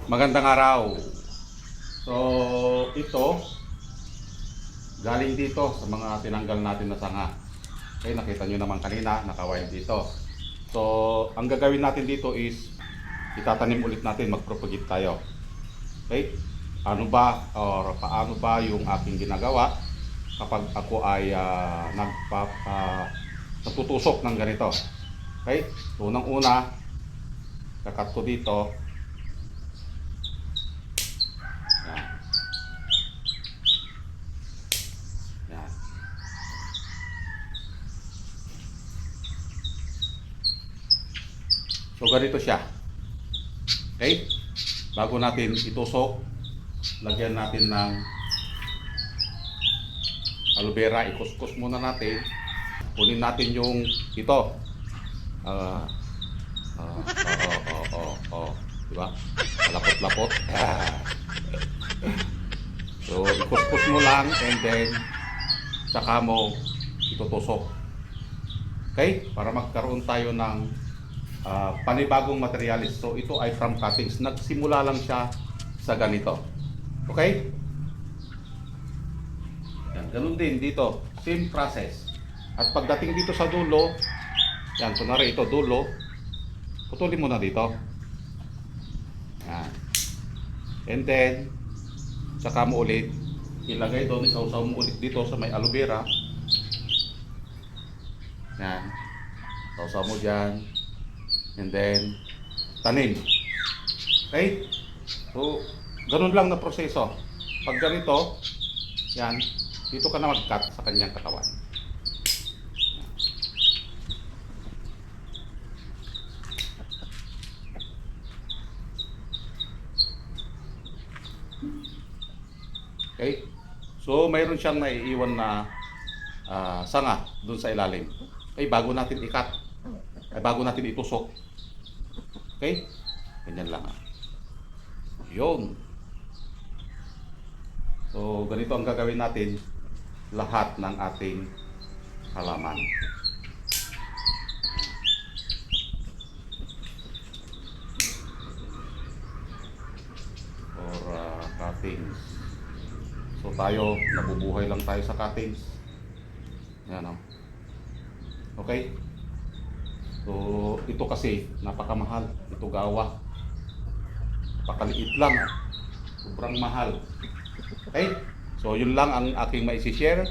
Magandang araw. So, ito galing dito sa mga tinanggal natin na sanga. Okay, nakita nyo naman kanina, naka-wild dito. So, ang gagawin natin dito is itatanim ulit natin, mag-propagate tayo. Okay? Ano ba or paano ba yung aking ginagawa kapag ako ay natutusok ng ganito. Okay? So, unang-una, kakat ko dito. Yan. Yan. So ganito siya. Okay? Bago natin itusok, lagyan natin ng aloe vera. Ikuskus muna natin. Kunin natin yung ito. Ah, diba? Lapot-lapot. So ikuskus mo lang and then saka mo itutusok. Okay? Para magkaroon tayo ng panibagong materialis. So ito ay from cuttings. Nagsimula lang siya sa ganito. Okay? Yan, ganun din dito. Same process. At pagdating dito sa dulo, yan, kunwari ito dulo, putulin mo na dito. Yan. And then, saka mo ulit ilagay doon, isausaw mo ulit dito sa may aloe vera. Yan. Sausaw mo dyan. And then, tanim. Okay? So, ganun lang na proseso. Pag ganito, yan, dito ka na mag-cut sa kanyang katawan. Okay? So, mayroon siyang naiiwan na sanga dun sa ilalim. Okay, bago natin i-cut, bago natin itusok. Okay? Ganyan lang. Yun. So, ganito ang gagawin natin lahat ng ating halaman. Or cuttings. So, tayo, nabubuhay lang tayo sa cuttings. Yan o. Okay? So, ito kasi napakamahal. Ito gawa. Napakaliit lang. Sobrang mahal. Okay? So, yun lang ang aking maisi-share.